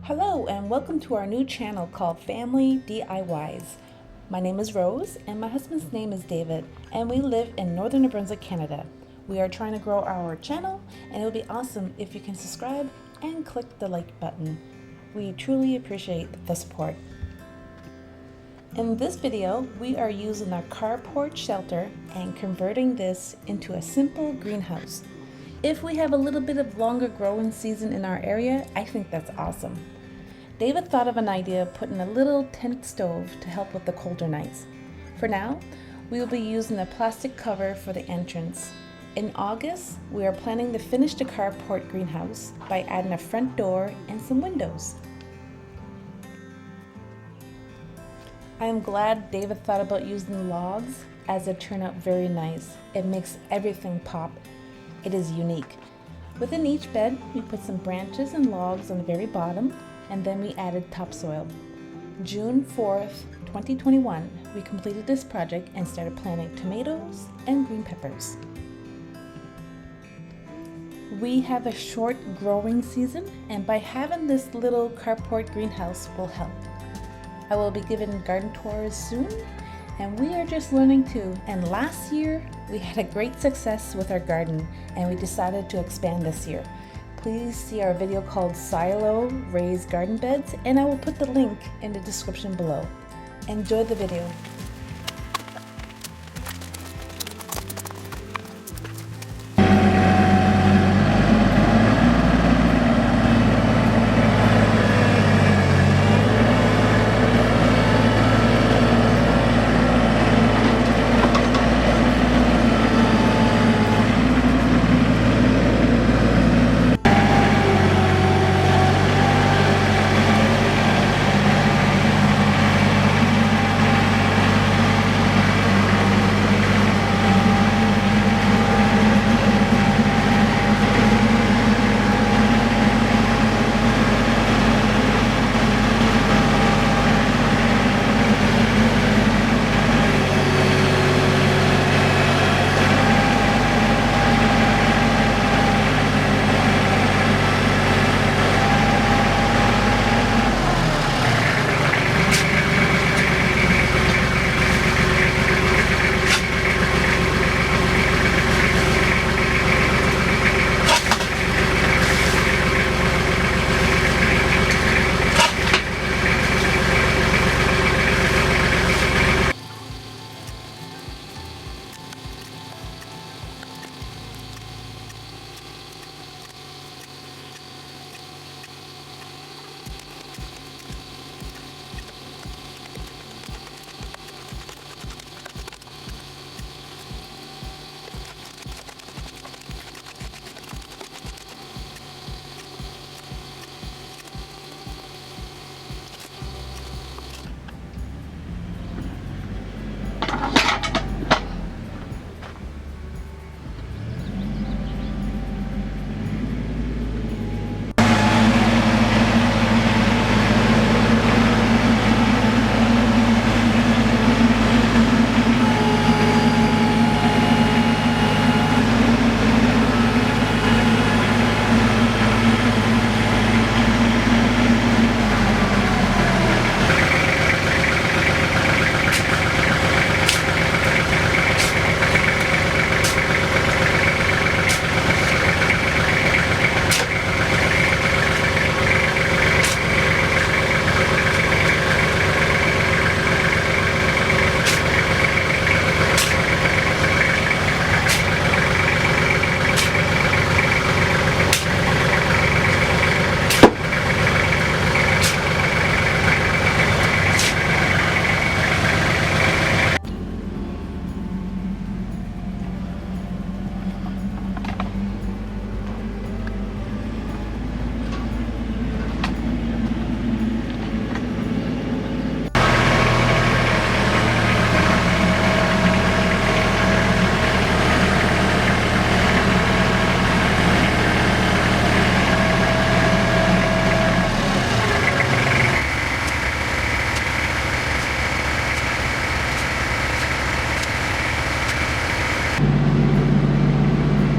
Hello and welcome to our new channel called Family DIYs. My name is Rose and my husband's name is David, and we live in northern New Brunswick, Canada. We are trying to grow our channel, and it would be awesome if you can subscribe and click the like button. We truly appreciate the support. In this video, we are using our carport shelter and converting this into a simple greenhouse. If we have a little bit of longer growing season in our area, I think that's awesome. David thought of an idea of putting a little tent stove to help with the colder nights. For now, we will be using a plastic cover for the entrance. In August, we are planning to finish the carport greenhouse by adding a front door and some windows. I am glad David thought about using logs, as they turn out very nice. It makes everything pop. It is unique. Within each bed, we put some branches and logs on the very bottom, and then we added topsoil. June 4th, 2021, we completed this project and started planting tomatoes and green peppers. We have a short growing season, and by having this little carport greenhouse will help. I will be giving garden tours soon, and we are just learning too. And last year, we had a great success with our garden, and we decided to expand this year. Please see our video called Silo Raised Garden Beds, and I will put the link in the description below. Enjoy the video.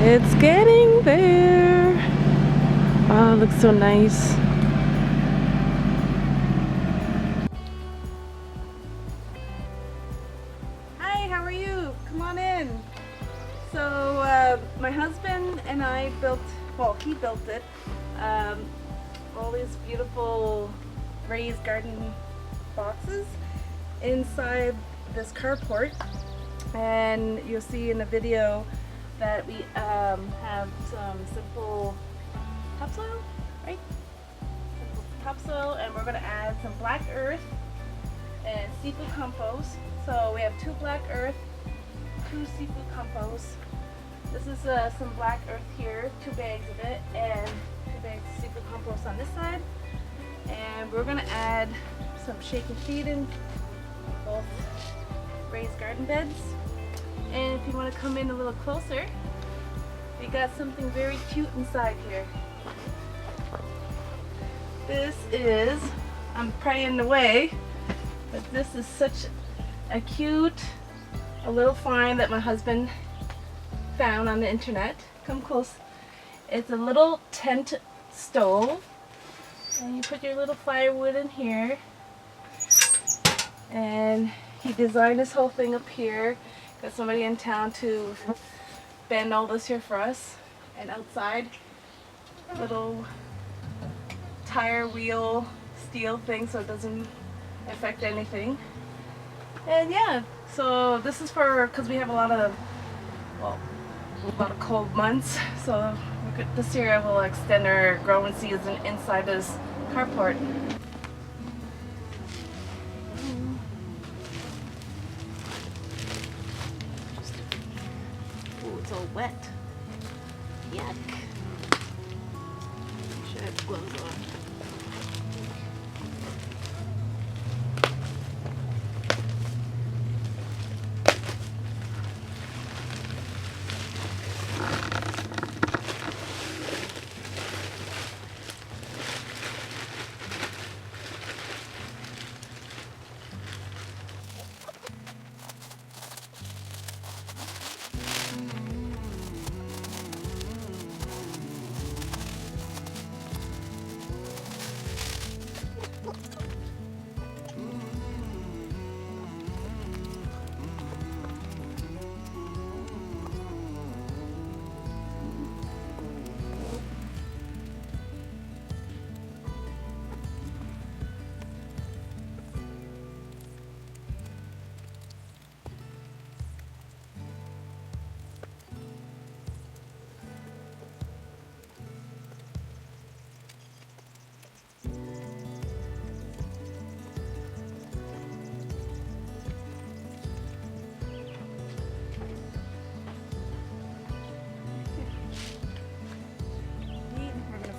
It's getting there. Oh, it looks so nice. built it. All these beautiful raised garden boxes inside this carport, and you'll see in the video that we have some simple topsoil, right? Simple topsoil, and we're going to add some black earth and seafood compost. So we have 2 black earth, 2 seafood compost. This is some black earth here, 2 bags of it, and 2 bags of seafood compost on this side. And we're going to add some shake and feed in both raised garden beds. And if you want to come in a little closer, we got something very cute inside here. This is, I'm probably in the way, but this is such a cute, a little find that my husband found on the internet. Come close. It's a little tent stove, and you put your little firewood in here, and he designed this whole thing up here. Got somebody in town to bend all this here for us. And outside, little tire wheel steel thing so it doesn't affect anything. And yeah, so this is for, because we have a lot of cold months, so this year we'll extend our growing season inside this carport. Oh, it's all wet. Yuck. Make sure it blows off.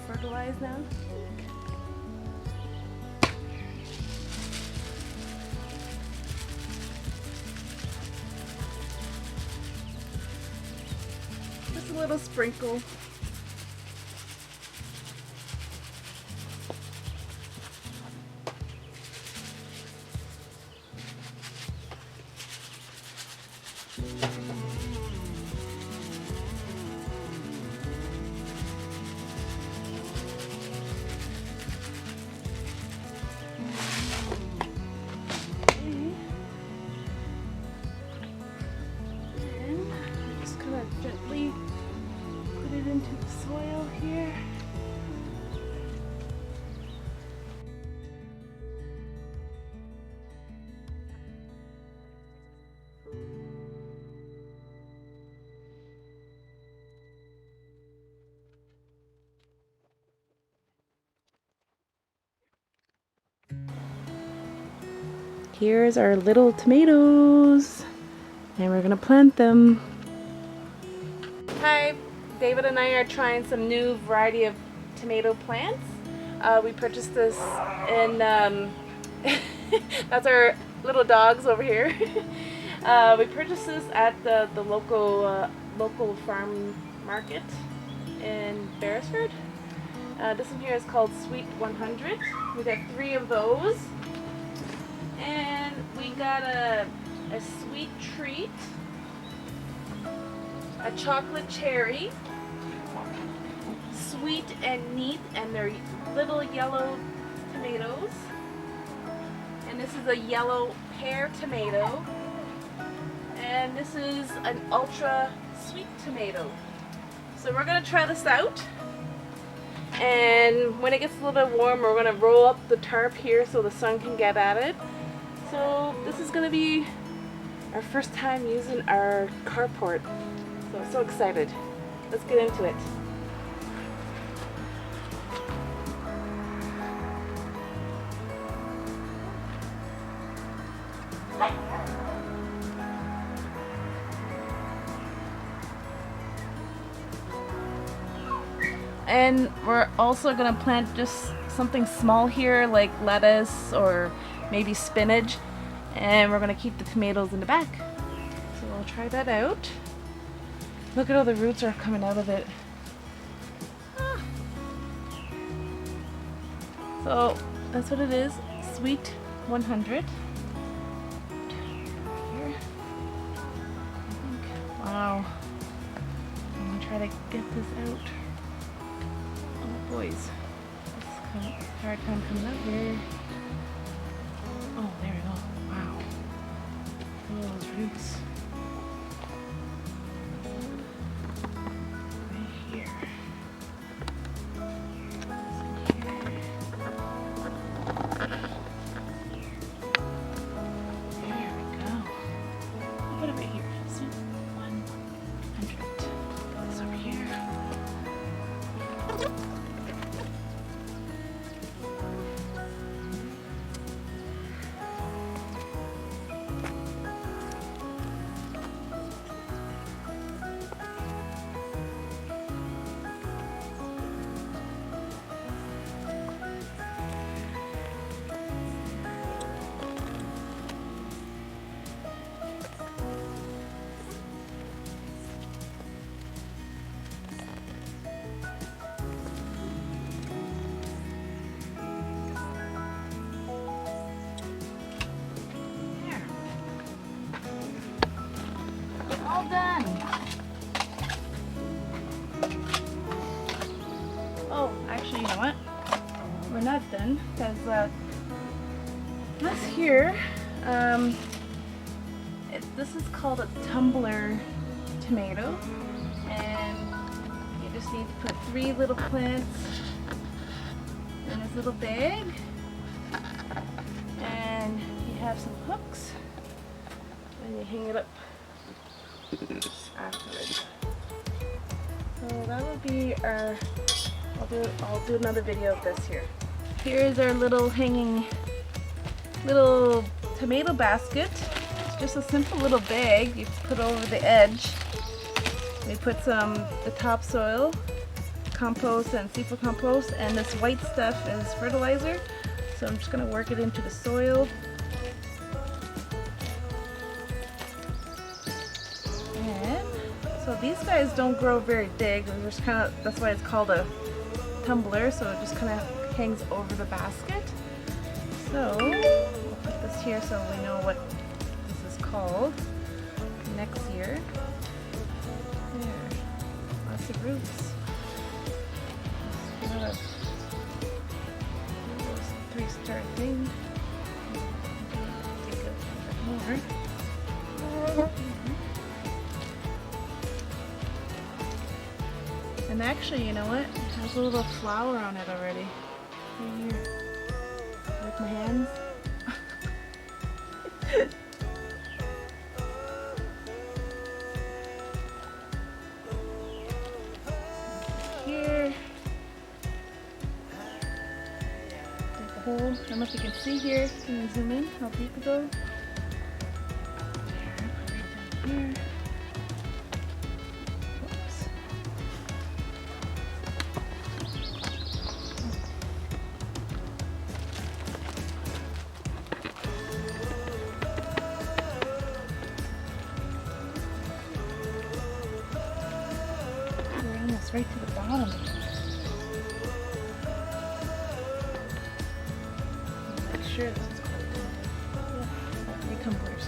Fertilize now. Just a little sprinkle. Gently put it into the soil here. Here's our little tomatoes, and we're gonna plant them. Hi, David and I are trying some new variety of tomato plants. We purchased this in, that's our little dogs over here. We purchased this at the local farm market in Beresford. This one here is called Sweet 100. We got 3 of those. And we got a sweet treat, a chocolate cherry, sweet and neat, and they're little yellow tomatoes. And this is a yellow pear tomato. And this is an ultra sweet tomato. So we're gonna try this out. And when it gets a little bit warm, we're gonna roll up the tarp here so the sun can get at it. So this is gonna be our first time using our carport. So I'm so excited. Let's get into it. And we're also gonna plant just something small here, like lettuce or maybe spinach, and we're gonna keep the tomatoes in the back. So we'll try that out. Look at all the roots are coming out of it. Ah. So that's what it is, Sweet 100. Here. Wow. I'm gonna try to get this out. Oh boys, it's a hard time coming up here. Oh, there we go. Wow. Oh, those roots. Right here. There we go. I'll put it right here. Sweet 100. Put this over here. All done. Oh, actually, you know what? We're not done because this here, this is called a tumbler tomato, and you just need to put 3 little plants in this little bag, and you have some hooks, and you hang it up afterwards. So that will be our, I'll do another video of this here. Here is our little hanging little tomato basket. It's just a simple little bag you put over the edge. We put the topsoil, compost and seafood compost, and this white stuff is fertilizer. So I'm just going to work it into the soil. So these guys don't grow very big. They're just kind of, that's why it's called a tumbler. So it just kind of hangs over the basket. So we'll put this here so we know what this is called next year. There, lots of roots. Another 3-star thing. Take a bit more. And actually, you know what? There's a little flower on it already. Right here. With my hands. Here. Take a hole. I don't know if you can see here. Can you zoom in? How deep it goes? There, put right down here. Right to the bottom. Make sure this is cold. Yeah, 3 tumblers.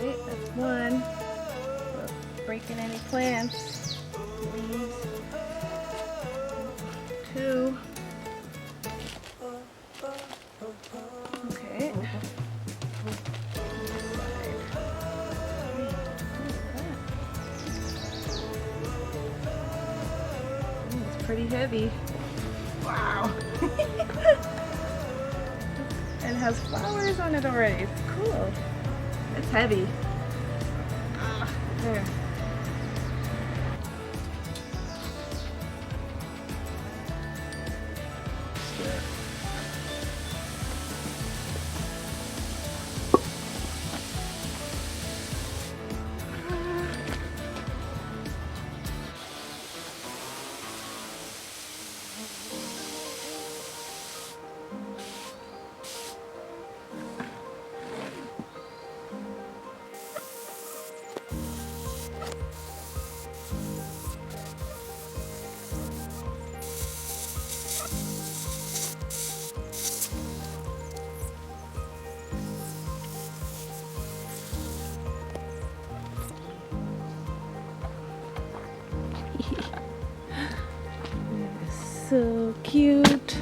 Okay, that's one. Without breaking any plants. Leaves. Two. Okay. It's pretty heavy. Wow. It has flowers on it already. It's cool. It's heavy. There. So cute.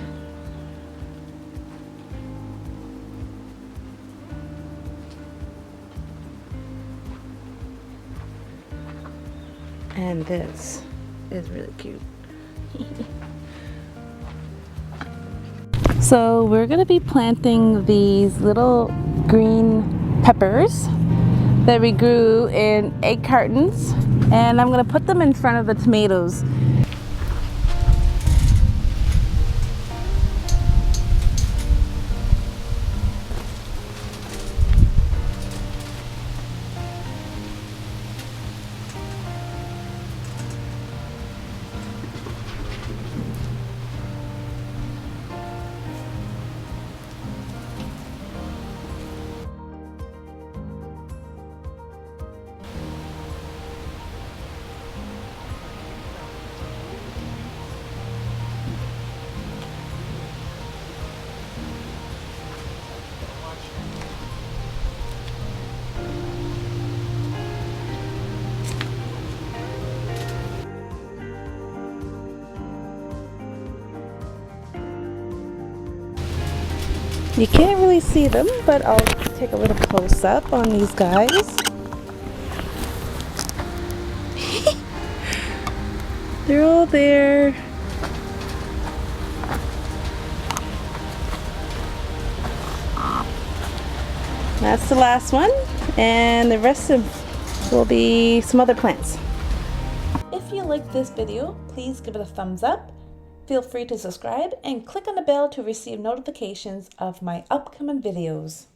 And this is really cute. So we're gonna be planting these little green peppers that we grew in egg cartons, and I'm gonna put them in front of the tomatoes. You can't really see them, but I'll take a little close up on these guys. They're all there. That's the last one, and the rest will be some other plants. If you liked this video, please give it a thumbs up. Feel free to subscribe and click on the bell to receive notifications of my upcoming videos.